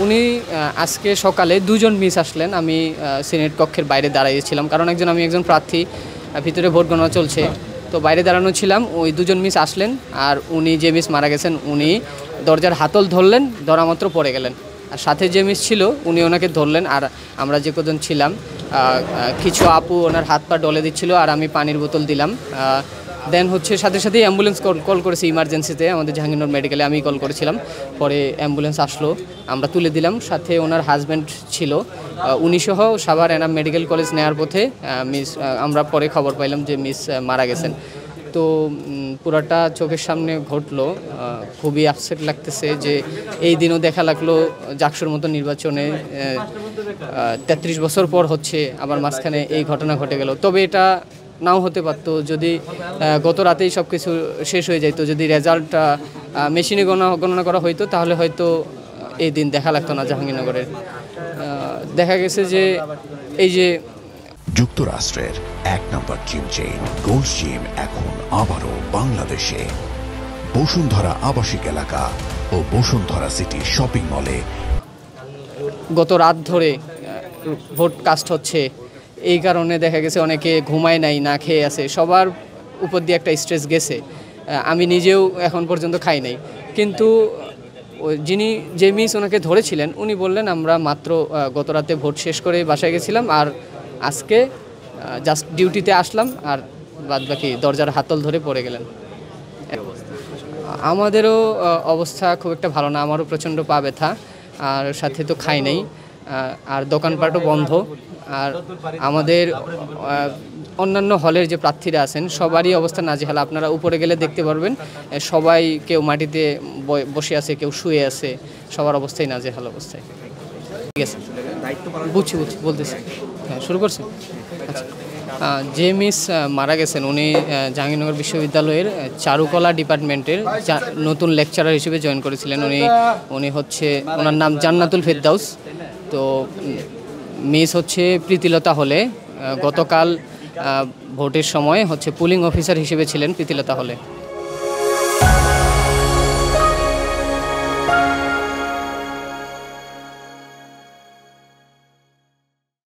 উনি আজকে সকালে দুজন মিস আসলেন। আমি সিনেট কক্ষের বাইরে দাঁড়িয়েছিলাম, কারণ আমি একজন প্রার্থী, ভিতরে ভোট গণনা চলছে, তো বাইরে দাঁড়ানো ছিলাম। ওই দুজন মিস আসলেন, আর উনি যে মিস মারা গেছেন উনি দরজার হাতল ধরলেন, ধরা মাত্র পড়ে গেলেন। আর সাথে যে মিস ছিল উনি ওনাকে ধরলেন, আর আমরা যে কজন ছিলাম কিছু আপু ওনার হাত পা ডলে দিচ্ছিল, আর আমি পানির বোতল দিলাম। দেন সাথে সাথেই অ্যাম্বুলেন্স কল করেছি ইমার্জেন্সিতে, আমাদের জাহাঙ্গীরনগর মেডিকেলে আমি কল করেছিলাম। পরে অ্যাম্বুলেন্স আসলো, আমরা তুলে দিলাম। সাথে ওনার হাজব্যান্ড ছিল, উনি সহ সাভার এনাম মেডিকেল কলেজ নেওয়ার পথে আমরা পরে খবর পাইলাম যে মিস মারা গেছেন। তো পুরাটা চোখের সামনে ঘটলো, খুবই আপসেট লাগতেছে যে এই দিনও দেখা লাগলো জাকসুর মতো নির্বাচনে 33 বছর পর হচ্ছে, আবার মাঝখানে এই ঘটনা ঘটে গেল। তবে এটা নাও হতে পারতো যদি গত রাতেই সব কিছু শেষ হয়ে যেত, যদি রেজাল্টটা মেশিনে গণনা করা হইতো, তাহলে হয়তো এই দিন দেখা লাগতো না জাহাঙ্গীরনগরের। দেখা গেছে যে এই যে যুক্তরাষ্ট্রের 1 নম্বর জিম চেইন গোল্ড জিম এখন আবারও বাংলাদেশে বসুন্ধরা আবাসিক এলাকা ও বসুন্ধরা সিটি শপিং মলে। গত রাত ধরে ভোট কাস্ট হচ্ছে, এই কারণে দেখা গেছে অনেকে ঘুমায় নাই, না খেয়ে আছে, সবার উপর দিয়ে একটা স্ট্রেস গেছে। আমি নিজেও এখন পর্যন্ত খাই নাই, কিন্তু যিনি যে মিস ওনাকে ধরেছিলেন উনি বললেন আমরা মাত্র গত রাতে ভোট শেষ করে বাসায় গেছিলাম, আর আজকে জাস্ট ডিউটিতে আসলাম, আর বাদবাকি দরজার হাতল ধরে পড়ে গেলেন। আমাদেরও অবস্থা খুব একটা ভালো না, আমারও প্রচণ্ড পা ব্যথা, আর সাথে তো খাই নাই, আর দোকানপাটও বন্ধ। আর আমাদের অন্যান্য হলের যে প্রার্থীরা আছেন সবারই অবস্থা নাজেহাল। আপনারা উপরে গেলে দেখতে পারবেন, সবাই কেউ মাটিতে বসে আছে, কেউ শুয়ে আছে, সবার অবস্থাই নাজেহাল অবস্থায়। ঠিক আছে, বুঝছি বলতেছি। হ্যাঁ, শুরু করছি। আচ্ছা, যে মিস মারা গেছেন উনি জাহাঙ্গীরনগর বিশ্ববিদ্যালয়ের চারুকলা ডিপার্টমেন্টের নতুন লেকচারার হিসেবে জয়েন করেছিলেন। উনি ওনার নাম জান্নাতুল ফেরদাউস। তো মিস প্রীতিলতা হলে, গতকাল ভোটের সময় পুলিং অফিসার হিসেবে ছিলেন প্রীতিলতা হলে।